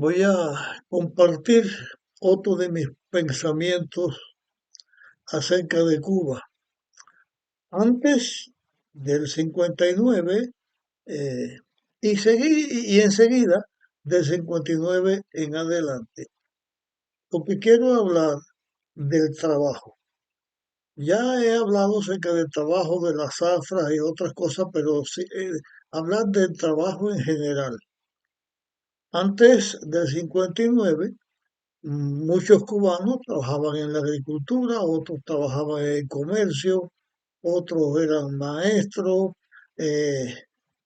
Voy a compartir otro de mis pensamientos acerca de Cuba. Antes del 59 eh, y enseguida del 59 en adelante, porque quiero hablar del trabajo. Ya he hablado acerca del trabajo de las zafras y otras cosas, pero sí, hablar del trabajo en general. Antes del 59, muchos cubanos trabajaban en la agricultura, otros trabajaban en el comercio, otros eran maestros, eh,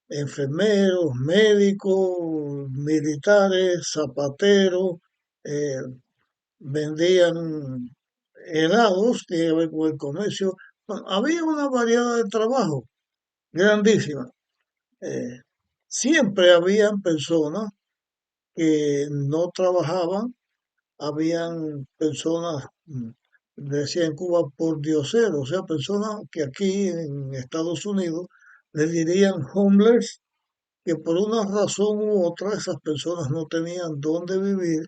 enfermeros, médicos, militares, zapateros, eh, vendían helados, tiene que ver con el comercio. Bueno, había una variedad de trabajo grandísima. Eh, Siempre habían personas que no trabajaban. Habían personas, decía en Cuba, por dioseros, o sea, personas que aquí en Estados Unidos le dirían homeless, que por una razón u otra esas personas no tenían dónde vivir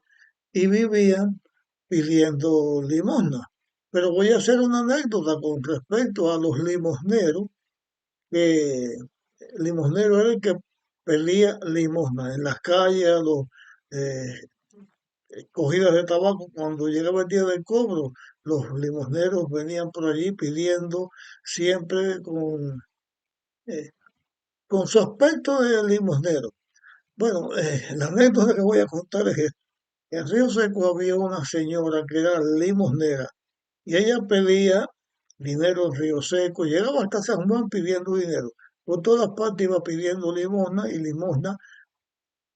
y vivían pidiendo limosna. Pero voy a hacer una anécdota con respecto a los limosneros, que limosnero era el que pedía limosna en las calles, a los eh, cogidas de tabaco. Cuando llegaba el día del cobro, los limosneros venían por allí pidiendo siempre eh, con su aspecto de limosnero. Bueno, la anécdota que voy a contar es esta. En Río Seco había una señora que era limosnera y ella pedía dinero en Río Seco, llegaba hasta San Juan pidiendo dinero. Por todas partes iba pidiendo limosna y limosna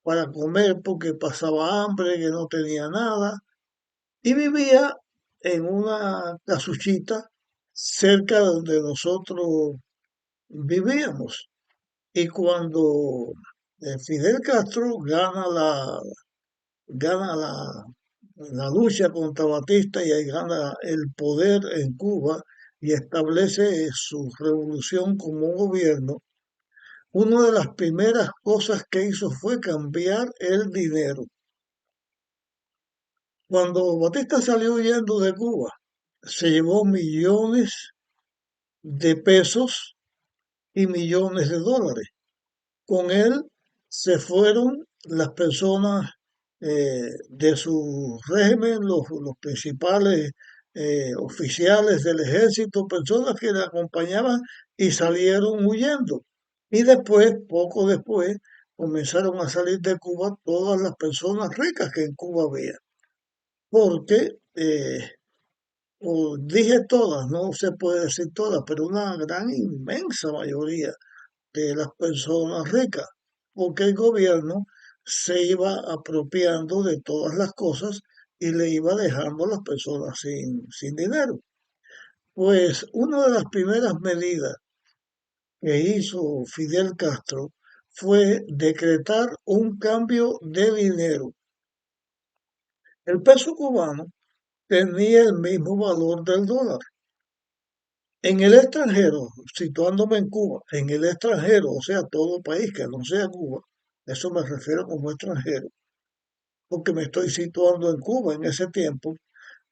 para comer porque pasaba hambre, que no tenía nada. Y vivía en una casuchita cerca de donde nosotros vivíamos. Y cuando Fidel Castro gana la lucha contra Batista y ahí gana el poder en Cuba y establece su revolución como un gobierno, una de las primeras cosas que hizo fue cambiar el dinero. Cuando Batista salió huyendo de Cuba, se llevó millones de pesos y millones de dólares. Con él se fueron las personas de su régimen, los principales oficiales del ejército, personas que le acompañaban y salieron huyendo. Y después, poco después, comenzaron a salir de Cuba todas las personas ricas que en Cuba había. Porque o dije todas, no se puede decir todas, pero una gran inmensa mayoría de las personas ricas, porque el gobierno se iba apropiando de todas las cosas y le iba dejando a las personas sin dinero. Pues una de las primeras medidas que hizo Fidel Castro fue decretar un cambio de dinero. El peso cubano tenía el mismo valor del dólar. En el extranjero, situándome en Cuba, en el extranjero, o sea, todo país que no sea Cuba, eso me refiero como extranjero, porque me estoy situando en Cuba en ese tiempo,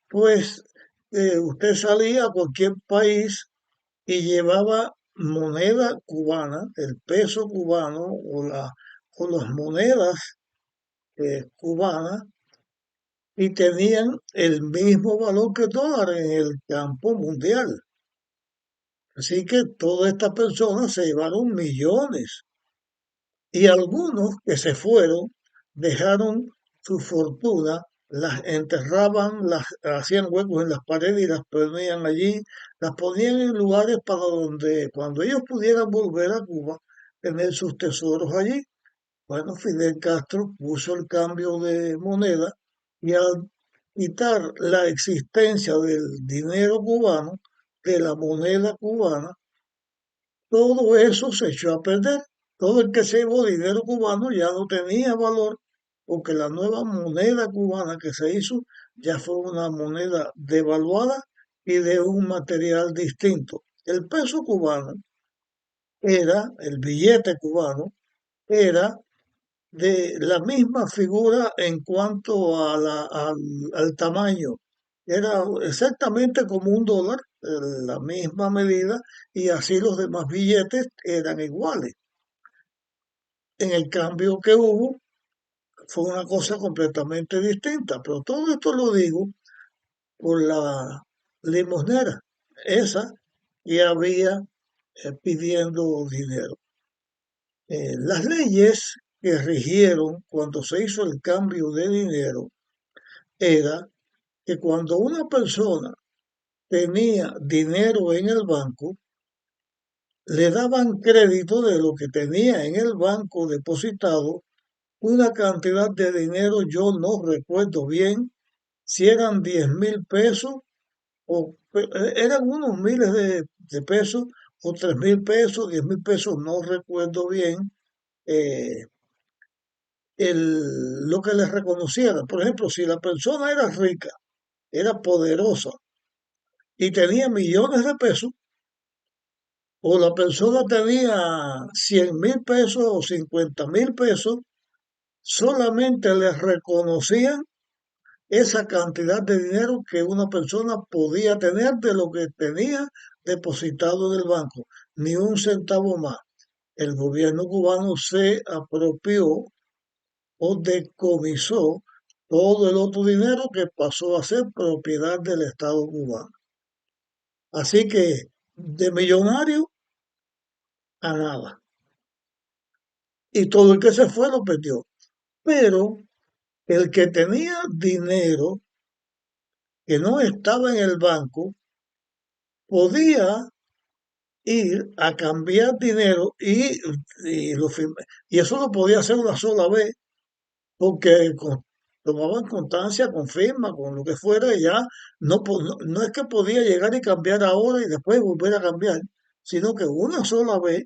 pues usted salía a cualquier país y llevaba moneda cubana, el peso cubano o las monedas cubanas, y tenían el mismo valor que el dólar en el campo mundial. Así que todas estas personas se llevaron millones y algunos que se fueron dejaron su fortuna, las enterraban, las hacían huecos en las paredes y las ponían allí, las ponían en lugares para donde cuando ellos pudieran volver a Cuba, tener sus tesoros allí. Bueno, Fidel Castro puso el cambio de moneda y al quitar la existencia del dinero cubano, de la moneda cubana, todo eso se echó a perder. Todo el que se llevó dinero cubano ya no tenía valor porque la nueva moneda cubana que se hizo ya fue una moneda devaluada y de un material distinto. El peso cubano era, el billete cubano, era de la misma figura en cuanto a al tamaño. Era exactamente como un dólar, la misma medida, y así los demás billetes eran iguales. En el cambio que hubo fue una cosa completamente distinta, pero todo esto lo digo por la limosnera, esa que había pidiendo dinero. Las leyes que rigieron cuando se hizo el cambio de dinero era que cuando una persona tenía dinero en el banco, le daban crédito de lo que tenía en el banco depositado, una cantidad de dinero, yo no recuerdo bien si eran 10.000 pesos o eran unos miles de pesos o 3.000 pesos, 10.000 pesos, no recuerdo bien eh, lo que les reconocieran. Por ejemplo, si la persona era rica, era poderosa y tenía millones de pesos, o la persona tenía 100.000 pesos o 50.000 pesos, solamente les reconocían esa cantidad de dinero que una persona podía tener de lo que tenía depositado en el banco, ni un centavo más. El gobierno cubano se apropió o decomisó todo el otro dinero que pasó a ser propiedad del Estado cubano. Así que de millonario a nada. Y todo el que se fue lo perdió. Pero el que tenía dinero que no estaba en el banco podía ir a cambiar dinero y eso lo podía hacer una sola vez porque tomaban constancia con firma, con lo que fuera, y ya no es que podía llegar y cambiar ahora y después volver a cambiar, sino que una sola vez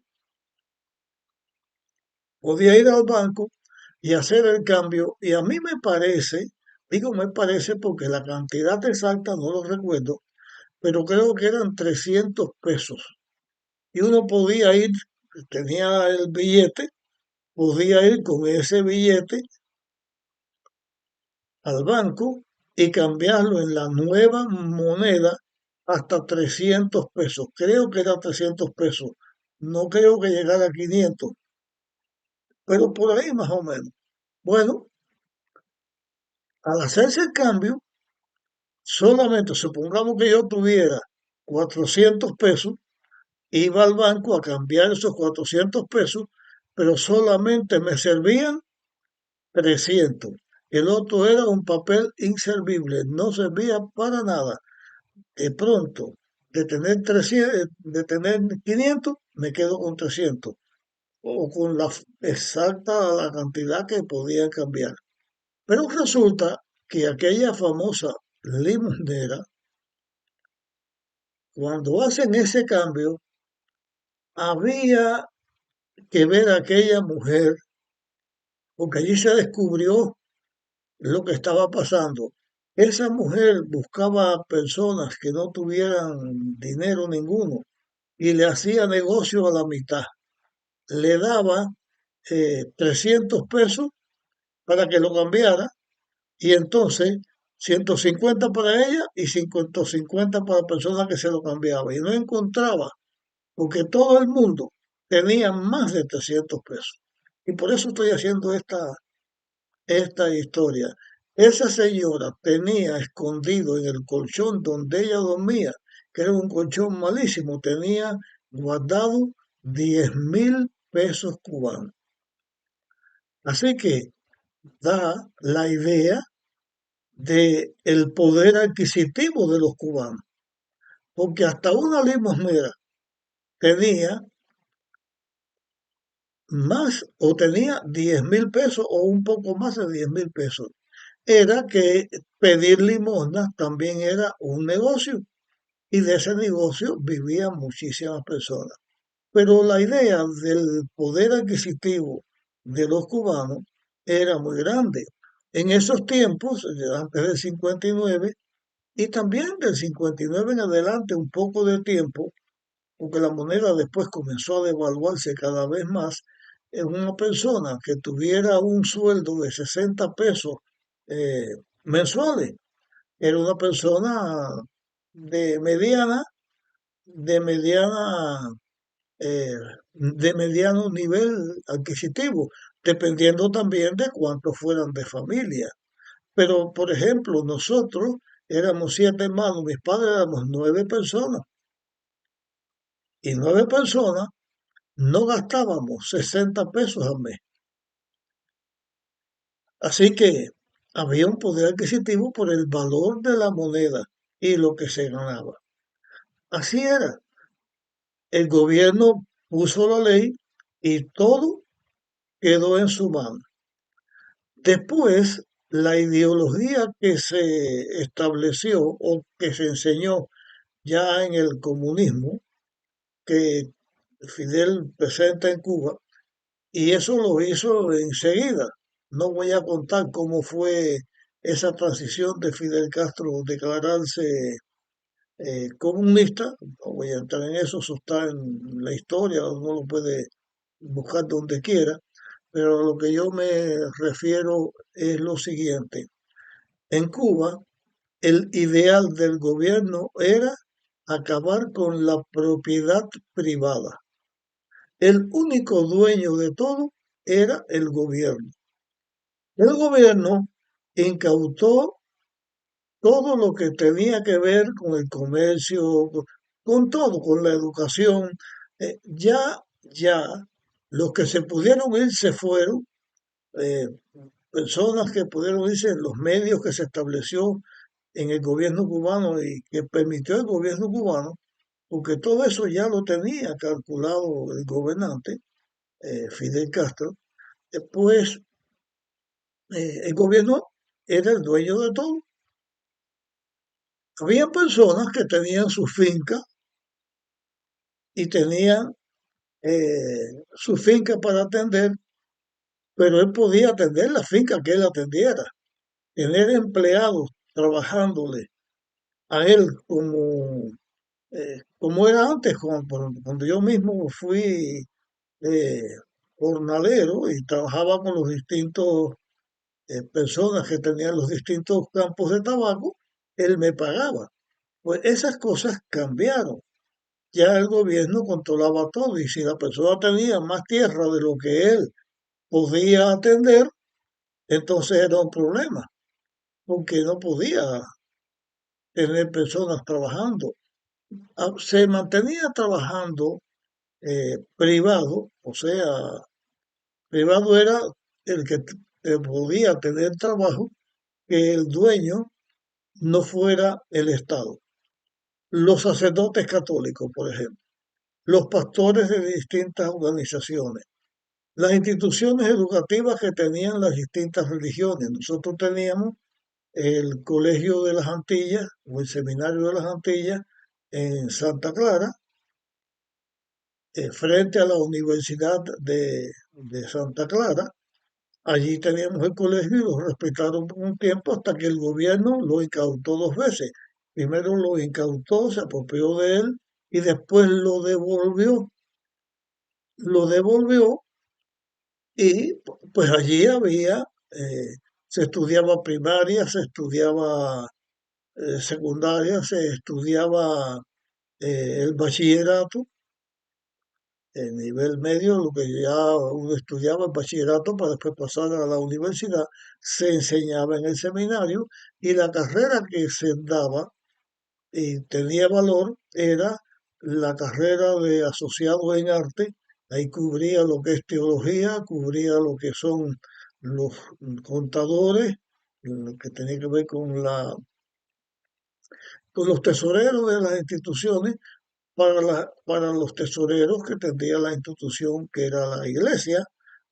podía ir al banco y hacer el cambio. Y a mí me parece, digo me parece porque la cantidad exacta no lo recuerdo, pero creo que eran 300 pesos. Y uno podía ir, tenía el billete, podía ir con ese billete al banco y cambiarlo en la nueva moneda hasta 300 pesos. Creo que era 300 pesos. No creo que llegara a 500, pero por ahí más o menos. Bueno, al hacerse el cambio, solamente supongamos que yo tuviera 400 pesos, iba al banco a cambiar esos 400 pesos, pero solamente me servían 300. El otro era un papel inservible, no servía para nada. De pronto, de tener 300, de tener 500, me quedo con 300 o con la exacta la cantidad que podía cambiar. Pero resulta que aquella famosa limonera, cuando hacen ese cambio, había que ver a aquella mujer, porque allí se descubrió lo que estaba pasando. Esa mujer buscaba personas que no tuvieran dinero ninguno y le hacía negocio a la mitad. Le daba 300 pesos para que lo cambiara y entonces 150 para ella y 50 para personas que se lo cambiaba. Y no encontraba, porque todo el mundo tenía más de 300 pesos. Y por eso estoy haciendo esta historia. Esa señora tenía escondido en el colchón donde ella dormía, que era un colchón malísimo, tenía guardado 10.000 pesos cubanos. Así que da la idea de el poder adquisitivo de los cubanos, porque hasta una limosnera tenía más o tenía 10.000 pesos o un poco más de 10.000 pesos. Era que pedir limosna también era un negocio y de ese negocio vivían muchísimas personas. Pero la idea del poder adquisitivo de los cubanos era muy grande. En esos tiempos, antes del 59, y también del 59 en adelante, un poco de tiempo, porque la moneda después comenzó a devaluarse cada vez más, una persona que tuviera un sueldo de 60 pesos eh, mensuales, era una persona de mediana, de mediana, eh, de mediano nivel adquisitivo, dependiendo también de cuántos fueran de familia. Pero, por ejemplo, nosotros éramos 7 hermanos, mis padres éramos 9 personas, y 9 personas no gastábamos 60 pesos al mes. Así que había un poder adquisitivo por el valor de la moneda y lo que se ganaba. Así era. El gobierno puso la ley y todo quedó en su mano. Después, la ideología que se estableció o que se enseñó ya en el comunismo, que Fidel presenta en Cuba, y eso lo hizo enseguida. No voy a contar cómo fue esa transición de Fidel Castro declararse comunista. No voy a entrar en eso, eso está en la historia, uno lo puede buscar donde quiera. Pero a lo que yo me refiero es lo siguiente. En Cuba, el ideal del gobierno era acabar con la propiedad privada. El único dueño de todo era el gobierno. El gobierno incautó todo lo que tenía que ver con el comercio, con todo, con la educación. Ya, los que se pudieron ir se fueron, eh, personas que pudieron irse en los medios que se estableció en el gobierno cubano y que permitió el gobierno cubano, porque todo eso ya lo tenía calculado el gobernante, Fidel Castro, pues el gobierno era el dueño de todo. Había personas que tenían su finca y tenían su finca para atender, pero él podía atender la finca que él atendiera, tener empleados trabajándole a él como era antes, cuando yo mismo fui eh, jornalero y trabajaba con los distintos personas que tenían los distintos campos de tabaco, él me pagaba. Pues esas cosas cambiaron. Ya el gobierno controlaba todo y si la persona tenía más tierra de lo que él podía atender, entonces era un problema, porque no podía tener personas trabajando. Se mantenía trabajando privado, o sea, privado era el que podía tener trabajo, que el dueño no fuera el Estado. Los sacerdotes católicos, por ejemplo, los pastores de distintas organizaciones, las instituciones educativas que tenían las distintas religiones. Nosotros teníamos el Colegio de las Antillas o el Seminario de las Antillas en Santa Clara, frente a la Universidad de Santa Clara. Allí teníamos el colegio y lo respetaron por un tiempo hasta que el gobierno lo incautó 2 veces. Primero lo incautó, se apropió de él y después lo devolvió. Lo devolvió y pues allí había, se estudiaba primaria, se estudiaba secundaria, se estudiaba el bachillerato, el nivel medio, lo que ya uno estudiaba el bachillerato para después pasar a la universidad, se enseñaba en el seminario y la carrera que se daba y tenía valor era la carrera de asociado en arte. Ahí cubría lo que es teología, cubría lo que son los contadores, lo que tenía que ver con los tesoreros de las instituciones, para los tesoreros que tendría la institución que era la iglesia,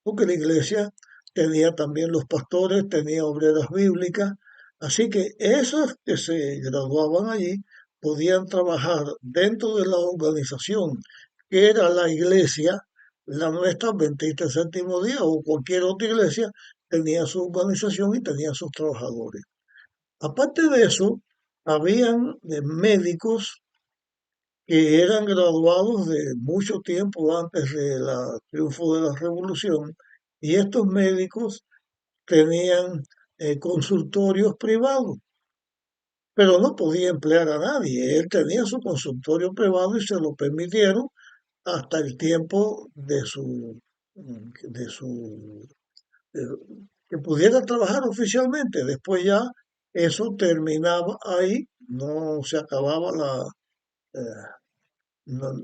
porque la iglesia tenía también los pastores, tenía obreras bíblicas, así que esos que se graduaban allí podían trabajar dentro de la organización que era la iglesia, la nuestra Adventista del Séptimo Día o cualquier otra iglesia, tenía su organización y tenía sus trabajadores. Aparte de eso, habían médicos que eran graduados de mucho tiempo antes del triunfo de la revolución, y estos médicos tenían consultorios privados, pero no podía emplear a nadie. Él tenía su consultorio privado y se lo permitieron hasta el tiempo de su que pudiera trabajar oficialmente. Después ya eso terminaba ahí, no se acababa eh, no-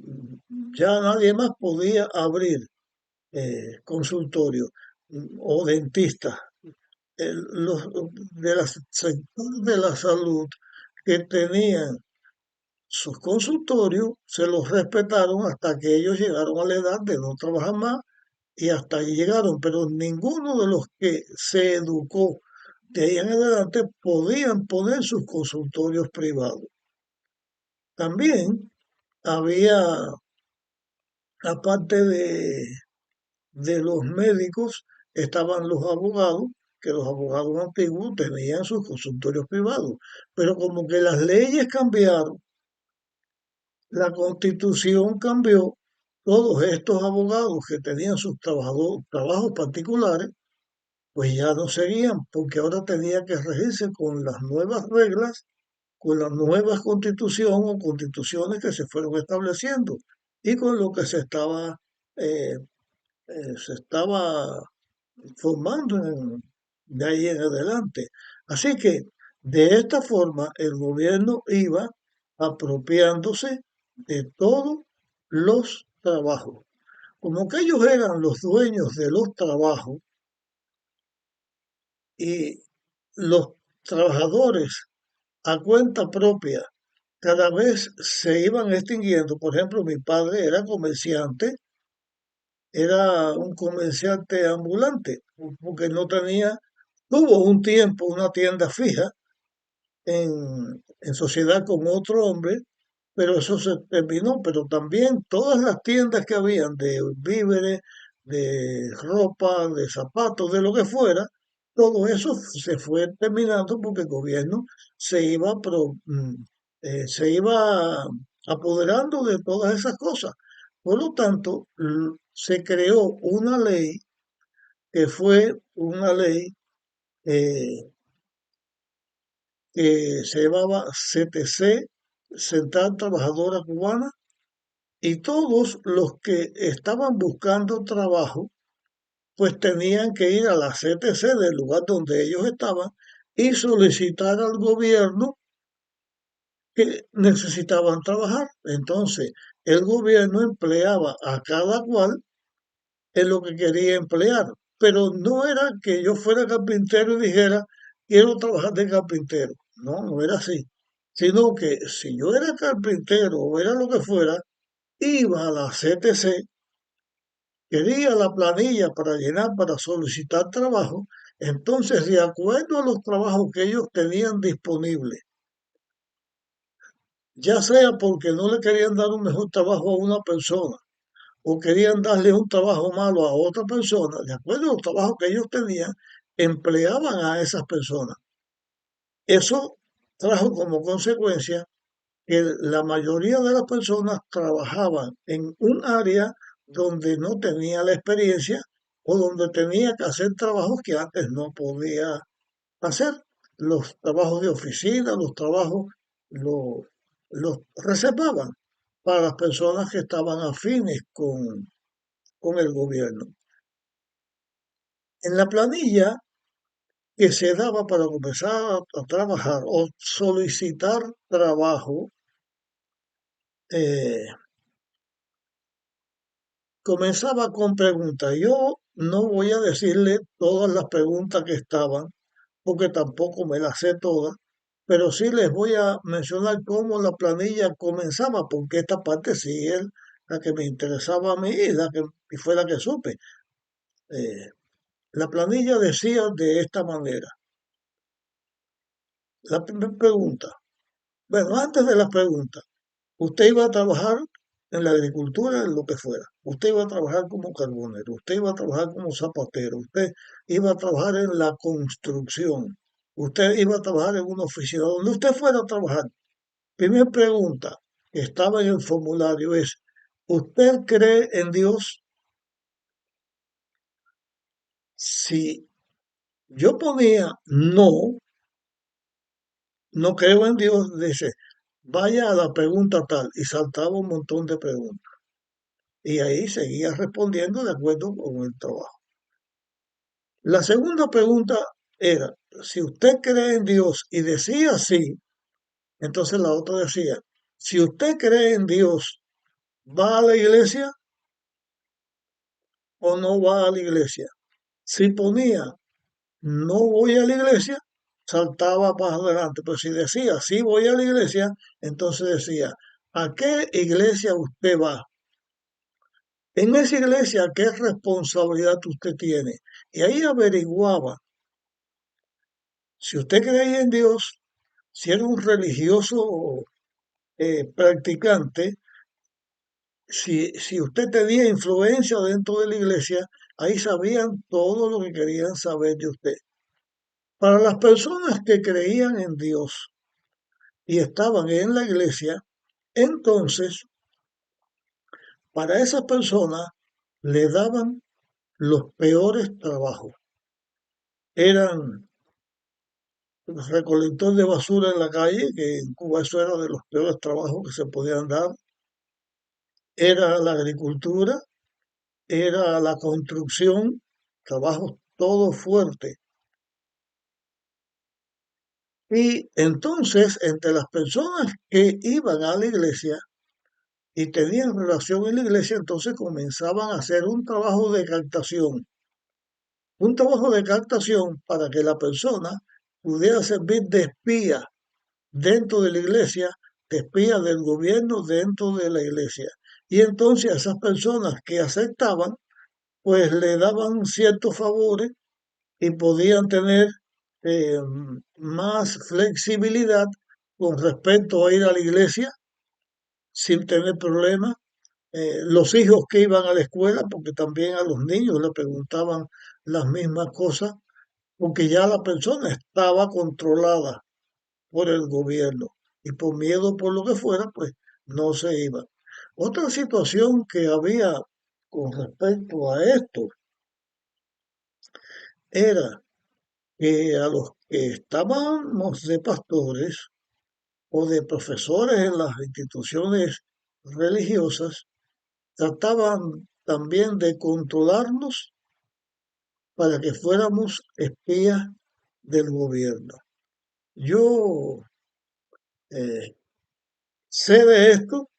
ya nadie más podía abrir consultorio o dentista. Los de la sector de la salud que tenían sus consultorios se los respetaron hasta que ellos llegaron a la edad de no trabajar más y hasta ahí llegaron, pero ninguno de los que se educó de ahí en adelante podían poner sus consultorios privados. También había, aparte de los médicos, estaban los abogados, que los abogados antiguos tenían sus consultorios privados, pero como que las leyes cambiaron, la constitución cambió, todos estos abogados que tenían sus trabajos particulares, pues ya no seguían, porque ahora tenía que regirse con las nuevas reglas, con las nuevas constituciones o constituciones que se fueron estableciendo y con lo que eh, se estaba formando de ahí en adelante. Así que de esta forma el gobierno iba apropiándose de todos los trabajos. Como que ellos eran los dueños de los trabajos y los trabajadores a cuenta propia cada vez se iban extinguiendo. Por ejemplo, mi padre era comerciante, era un comerciante ambulante, porque no tenía, tuvo un tiempo una tienda fija en sociedad con otro hombre, pero eso se terminó. Pero también todas las tiendas que habían de víveres, de ropa, de zapatos, de lo que fuera, todo eso se fue terminando porque el gobierno se iba, se iba apoderando de todas esas cosas. Por lo tanto, se creó una ley que fue una ley eh, que se llamaba CTC, Central Trabajadora Cubana, y todos los que estaban buscando trabajo, pues tenían que ir a la CTC del lugar donde ellos estaban y solicitar al gobierno que necesitaban trabajar. Entonces, el gobierno empleaba a cada cual en lo que quería emplear, pero no era que yo fuera carpintero y dijera, quiero trabajar de carpintero. No, no era así, sino que si yo era carpintero o era lo que fuera, iba a la CTC, quería la planilla para llenar, para solicitar trabajo, entonces de acuerdo a los trabajos que ellos tenían disponibles, ya sea porque no le querían dar un mejor trabajo a una persona o querían darle un trabajo malo a otra persona, de acuerdo a los trabajos que ellos tenían, empleaban a esas personas. Eso trajo como consecuencia que la mayoría de las personas trabajaban en un área donde no tenía la experiencia o donde tenía que hacer trabajos que antes no podía hacer. Los trabajos de oficina, los trabajos los reservaban para las personas que estaban afines con el gobierno. En la planilla que se daba para comenzar a trabajar o solicitar trabajo, eh, comenzaba con preguntas. Yo no voy a decirle todas las preguntas que estaban, porque tampoco me las sé todas, pero sí les voy a mencionar cómo la planilla comenzaba, porque esta parte sí es la que me interesaba a mí y fue la que supe. Eh, la planilla decía de esta manera. La primera pregunta, bueno, antes de la pregunta, usted iba a trabajar en la agricultura, en lo que fuera. Usted iba a trabajar como carbonero, usted iba a trabajar como zapatero, usted iba a trabajar en la construcción, usted iba a trabajar en una oficina, donde usted fuera a trabajar. Primera pregunta, que estaba en el formulario es, ¿usted cree en Dios? Si yo ponía no, no creo en Dios, dice, vaya a la pregunta tal, y saltaba un montón de preguntas. Y ahí seguía respondiendo de acuerdo con el trabajo. La segunda pregunta era, si usted cree en Dios y decía sí, entonces la otra decía, si usted cree en Dios, ¿va a la iglesia o no va a la iglesia? Si ponía no voy a la iglesia, saltaba para adelante. Pero si decía sí voy a la iglesia, entonces decía, ¿a qué iglesia usted va? En esa iglesia, ¿qué responsabilidad usted tiene? Y ahí averiguaba si usted creía en Dios, si era un religioso practicante, si usted tenía influencia dentro de la iglesia, ahí sabían todo lo que querían saber de usted. Para las personas que creían en Dios y estaban en la iglesia, entonces para esas personas le daban los peores trabajos. Eran recolector de basura en la calle, que en Cuba eso era de los peores trabajos que se podían dar. Era la agricultura, era la construcción, trabajos todo fuerte. Y entonces, entre las personas que iban a la iglesia y tenían relación en la iglesia, entonces comenzaban a hacer un trabajo de captación para que la persona pudiera servir de espía dentro de la iglesia, de espía del gobierno dentro de la iglesia. Y entonces a esas personas que aceptaban, pues le daban ciertos favores y podían tener eh, más flexibilidad con respecto a ir a la iglesia sin tener problemas. Los hijos que iban a la escuela, porque también a los niños le preguntaban las mismas cosas, porque ya la persona estaba controlada por el gobierno y por miedo por lo que fuera, pues no se iba. Otra situación que había con respecto a esto era que a los que estábamos de pastores o de profesores en las instituciones religiosas, trataban también de controlarnos para que fuéramos espías del gobierno. Yo eh, sé de esto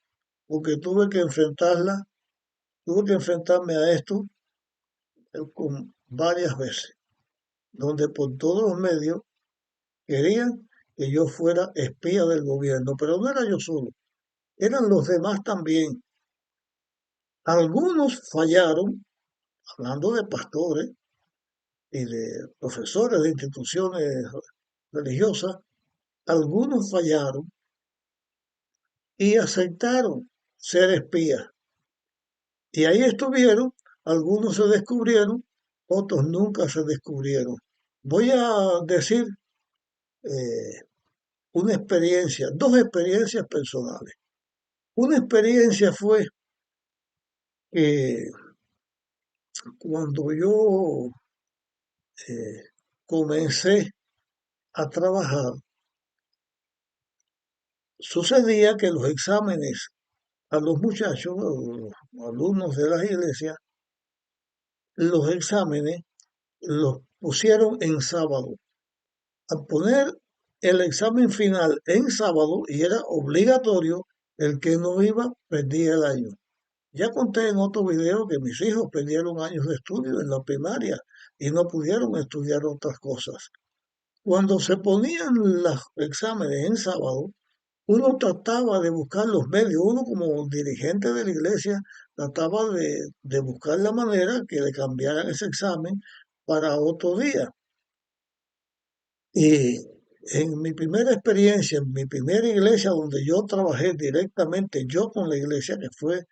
porque tuve que enfrentarme a esto con varias veces, donde por todos los medios querían que yo fuera espía del gobierno, pero no era yo solo, eran los demás también. Algunos fallaron, hablando de pastores y de profesores de instituciones religiosas, algunos fallaron y aceptaron ser espías. Y ahí estuvieron, algunos se descubrieron, otros nunca se descubrieron. Voy a decir eh, una experiencia, dos experiencias personales. Una experiencia fue que cuando yo eh, comencé a trabajar, sucedía que los exámenes a los muchachos, a los alumnos de las iglesias, los exámenes los pusieron en sábado. Al poner el examen final en sábado, y era obligatorio, el que no iba perdía el año. Ya conté en otro video que mis hijos perdieron años de estudio en la primaria y no pudieron estudiar otras cosas. Cuando se ponían los exámenes en sábado, uno trataba de buscar los medios, uno como dirigente de la iglesia trataba de buscar la manera que le cambiaran ese examen para otro día. Y en mi primera experiencia, en mi primera iglesia donde yo trabajé directamente, yo con la iglesia, que fue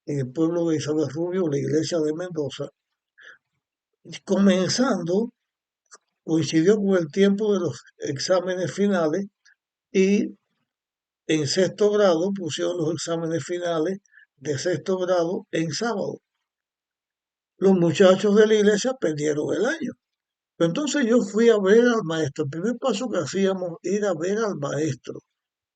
en el pueblo de Isabel Rubio, la iglesia de Mendoza, comenzando, coincidió con el tiempo de los exámenes finales y en sexto grado pusieron los exámenes finales de sexto grado en sábado. Los muchachos de la iglesia perdieron el año. Entonces yo fui a ver al maestro. El primer paso que hacíamos era ver al maestro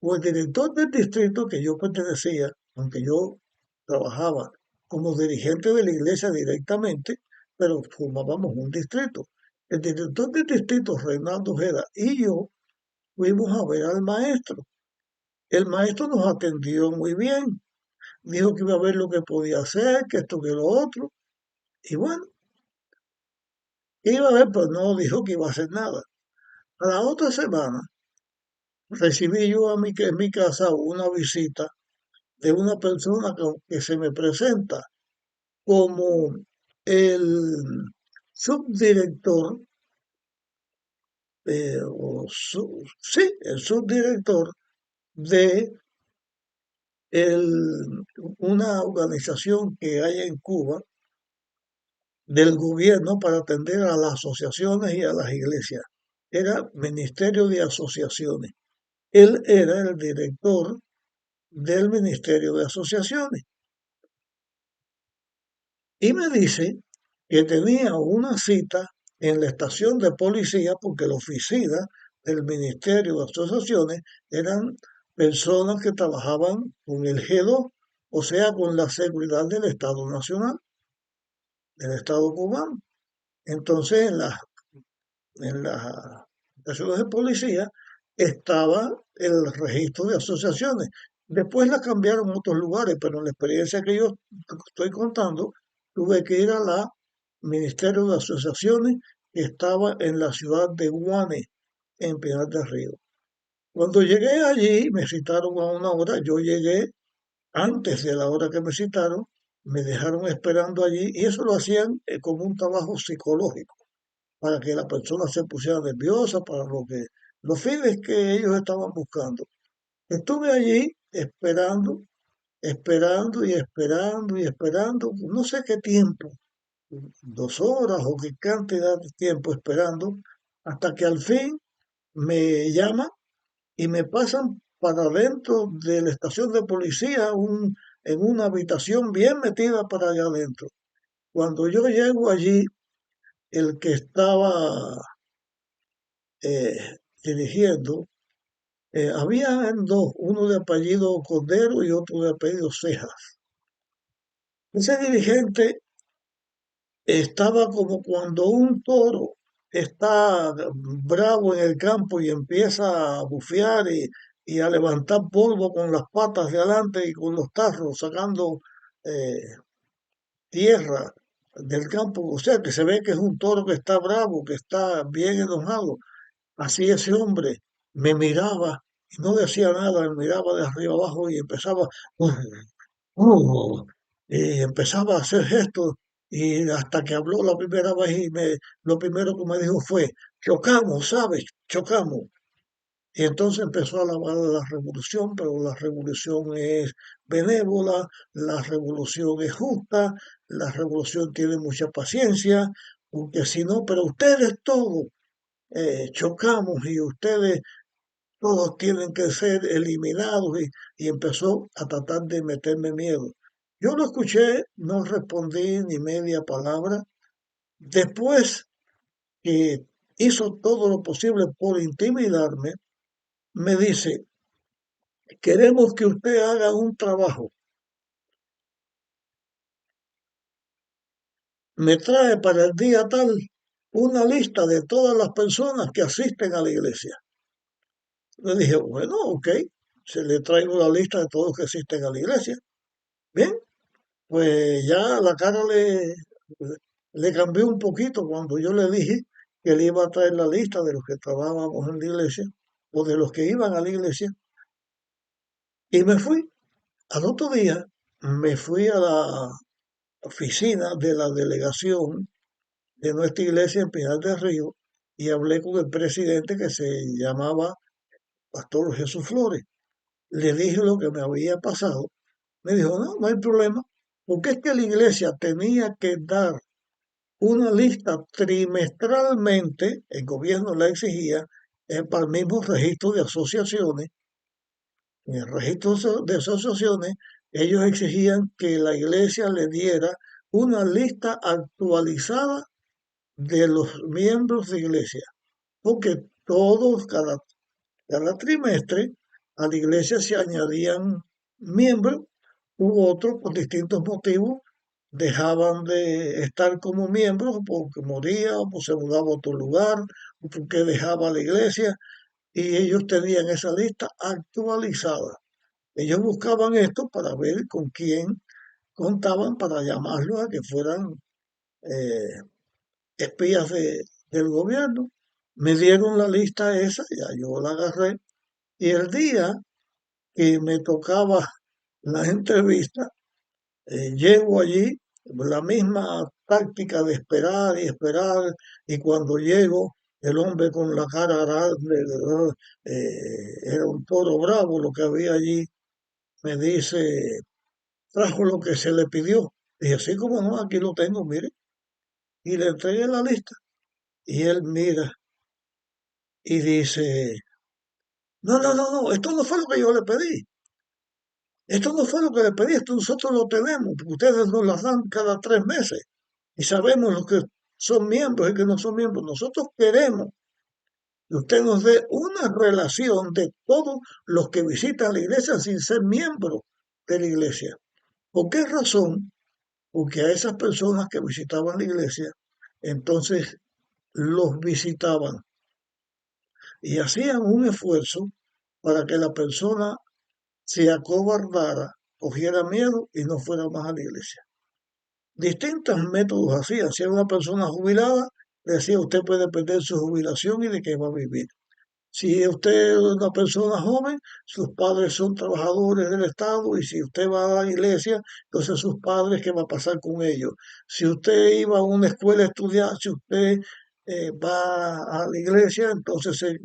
o el director del distrito que yo pertenecía, aunque yo trabajaba como dirigente de la iglesia directamente, pero formábamos un distrito. El director del distrito, Reinaldo Ojeda, y yo fuimos a ver al maestro. El maestro nos atendió muy bien, dijo que iba a ver lo que podía hacer, que esto, que lo otro, y bueno, iba a ver, pero no dijo que iba a hacer nada. A la otra semana recibí yo en mi casa una visita de una persona que se me presenta como el subdirector, sí, el subdirector de una organización que hay en Cuba del gobierno para atender a las asociaciones y a las iglesias. Era Ministerio de Asociaciones. Él era el director del Ministerio de Asociaciones. Y me dice que tenía una cita en la estación de policía porque la oficina del Ministerio de Asociaciones eran personas que trabajaban con el G2, o sea, con la seguridad del Estado Nacional, del Estado cubano. Entonces, en las estaciones de policía estaba el registro de asociaciones. Después la cambiaron a otros lugares, pero en la experiencia que yo estoy contando, tuve que ir a la Ministerio de Asociaciones que estaba en la ciudad de Guane, en Pinar del Río. Cuando llegué allí, me citaron a una hora, yo llegué antes de la hora que me citaron, me dejaron esperando allí y eso lo hacían como un trabajo psicológico para que la persona se pusiera nerviosa, para los fines que ellos estaban buscando. Estuve allí esperando, esperando y esperando y esperando, no sé qué tiempo, 2 horas o qué cantidad de tiempo esperando, hasta que al fin me llaman y me pasan para dentro de la estación de policía, en una habitación bien metida para allá adentro. Cuando yo llego allí, el que estaba dirigiendo, había dos, uno de apellido Cordero y otro de apellido Cejas. Ese dirigente estaba como cuando un toro está bravo en el campo y empieza a bufear y a levantar polvo con las patas de adelante y con los tarros sacando eh, tierra del campo. O sea, que se ve que es un toro que está bravo, que está bien enojado. Así ese hombre me miraba y no decía nada, me miraba de arriba abajo y empezaba, "Uh, y empezaba a hacer gestos y hasta que habló la primera vez y lo primero que me dijo fue, chocamos, ¿sabes? Chocamos. Y entonces empezó a hablar de la revolución, pero la revolución es benévola, la revolución es justa, la revolución tiene mucha paciencia, porque si no, pero ustedes todos chocamos y ustedes todos tienen que ser eliminados y empezó a tratar de meterme miedo. Yo lo escuché, no respondí ni media palabra. Después que hizo todo lo posible por intimidarme, me dice, queremos que usted haga un trabajo. Me trae para el día tal una lista de todas las personas que asisten a la iglesia. Le dije, bueno, ok, se le traigo la lista de todos los que asisten a la iglesia. Bien, pues ya la cara le cambió un poquito cuando yo le dije que le iba a traer la lista de los que trabajábamos en la iglesia o de los que iban a la iglesia. Y me fui. Al otro día me fui a la oficina de la delegación de nuestra iglesia en Pinar del Río y hablé con el presidente que se llamaba Pastor Jesús Flores. Le dije lo que me había pasado. Me dijo, no, no hay problema, porque es que la iglesia tenía que dar una lista trimestralmente, el gobierno la exigía, para el mismo registro de asociaciones, En el registro de asociaciones, ellos exigían que la iglesia le diera una lista actualizada de los miembros de iglesia, porque todos, cada trimestre, a la iglesia se añadían miembros u otros por distintos motivos dejaban de estar como miembros porque moría o se mudaba a otro lugar o porque dejaba la iglesia y ellos tenían esa lista actualizada. Ellos buscaban esto para ver con quién contaban para llamarlos a que fueran eh, espías del gobierno. Me dieron la lista esa, ya yo la agarré y el día que me tocaba la entrevista, llego allí, la misma táctica de esperar y esperar, y cuando llego, el hombre con la cara grande, ¿verdad? Era un toro bravo lo que había allí, me dice, trajo lo que se le pidió. Y así como no, aquí lo tengo, mire, y le entregué la lista. Y él mira y dice, no, no, no, no, esto no fue lo que yo le pedí. Esto no fue lo que le pedí, esto nosotros lo tenemos, porque ustedes nos las dan cada 3 meses y sabemos los que son miembros y que no son miembros. Nosotros queremos que usted nos dé una relación de todos los que visitan la iglesia sin ser miembros de la iglesia. ¿Por qué razón? Porque a esas personas que visitaban la iglesia, entonces los visitaban y hacían un esfuerzo para que la persona se acobardara, cogiera miedo y no fuera más a la iglesia. Distintos métodos hacían. Si era una persona jubilada, le decía usted puede perder su jubilación y de qué va a vivir. Si usted es una persona joven, sus padres son trabajadores del Estado y si usted va a la iglesia, entonces sus padres, ¿qué va a pasar con ellos? Si usted iba a una escuela a estudiar, si usted va a la iglesia, entonces se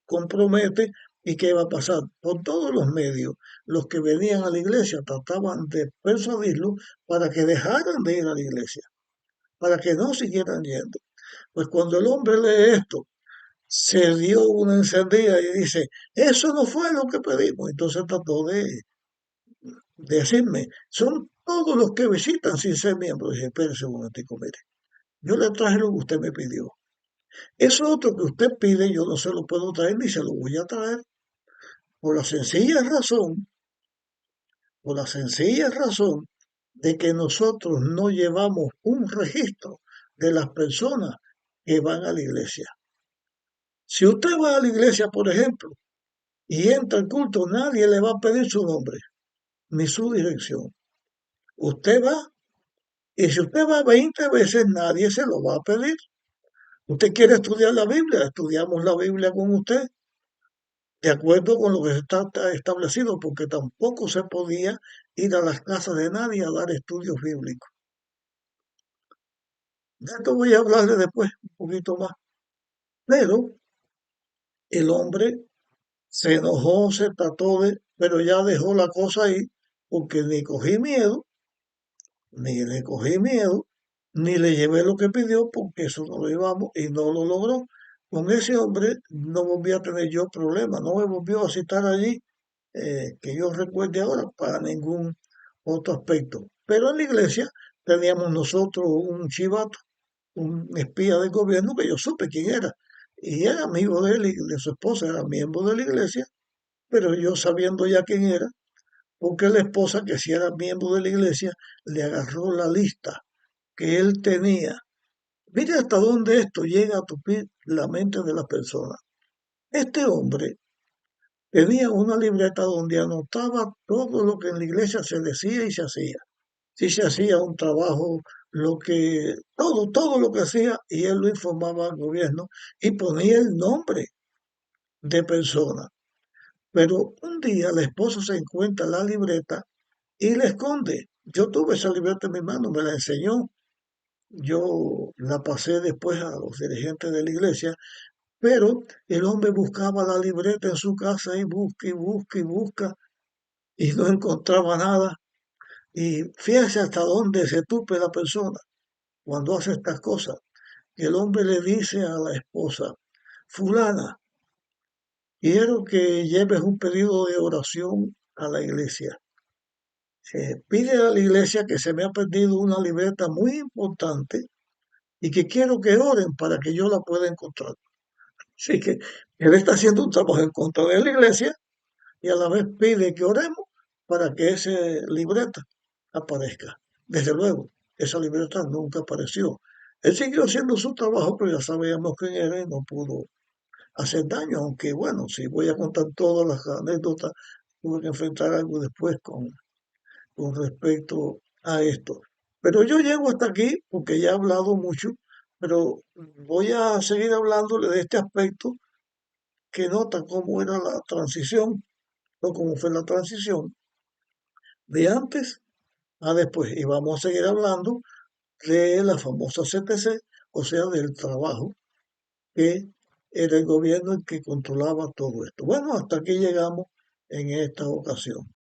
compromete y qué va a pasar. Por todos los medios, los que venían a la iglesia trataban de persuadirlo para que dejaran de ir a la iglesia, para que no siguieran yendo. Pues cuando el hombre lee esto, se dio una encendida y dice, eso no fue lo que pedimos. Entonces trató de decirme, son todos los que visitan sin ser miembros. Dije, espérese un momentico, mire, yo le traje lo que usted me pidió. Eso otro que usted pide, yo no se lo puedo traer ni se lo voy a traer. Por la sencilla razón, por la sencilla razón de que nosotros no llevamos un registro de las personas que van a la iglesia. Si usted va a la iglesia, por ejemplo, y entra al culto, nadie le va a pedir su nombre ni su dirección. Usted va, y si usted va 20 veces, nadie se lo va a pedir. Usted quiere estudiar la Biblia, estudiamos la Biblia con usted, de acuerdo con lo que está establecido, porque tampoco se podía ir a las casas de nadie a dar estudios bíblicos. De esto voy a hablarle después un poquito más. Pero el hombre se enojó, se trató de, pero ya dejó la cosa ahí, porque ni cogí miedo, ni le cogí miedo, ni le llevé lo que pidió, porque eso no lo llevamos y no lo logró. Con ese hombre no volví a tener yo problemas, no me volvió a citar allí, que yo recuerde ahora, para ningún otro aspecto. Pero en la iglesia teníamos nosotros un chivato, un espía del gobierno que yo supe quién era. Y era amigo de él y de su esposa, era miembro de la iglesia, pero yo sabiendo ya quién era, porque la esposa, que si era miembro de la iglesia, le agarró la lista que él tenía. Mire hasta dónde esto llega a tupir la mente de la persona. Este hombre tenía una libreta donde anotaba todo lo que en la iglesia se decía y se hacía. Si se hacía un trabajo, todo lo que hacía, y él lo informaba al gobierno y ponía el nombre de persona. Pero un día la esposa se encuentra la libreta y la esconde. Yo tuve esa libreta en mi mano, me la enseñó. Yo la pasé después a los dirigentes de la iglesia, pero el hombre buscaba la libreta en su casa y busca y busca y busca y no encontraba nada. Y fíjese hasta dónde se tupe la persona cuando hace estas cosas. Que el hombre le dice a la esposa, fulana, Quiero que lleves un pedido de oración a la iglesia. Pide a la iglesia que se me ha perdido una libreta muy importante y que quiero que oren para que yo la pueda encontrar. Así que él está haciendo un trabajo en contra de la iglesia y a la vez pide que oremos para que esa libreta aparezca. Desde luego, esa libreta nunca apareció. Él siguió haciendo su trabajo, pero ya sabíamos quién era y no pudo hacer daño, aunque bueno, si voy a contar todas las anécdotas, tuve que enfrentar algo después con respecto a esto. Pero yo llego hasta aquí porque ya he hablado mucho, pero voy a seguir hablándole de este aspecto que nota cómo era la transición o cómo fue la transición de antes a después. Y vamos a seguir hablando de la famosa CTC, o sea, del trabajo, que era el gobierno el que controlaba todo esto. Bueno, hasta aquí llegamos en esta ocasión.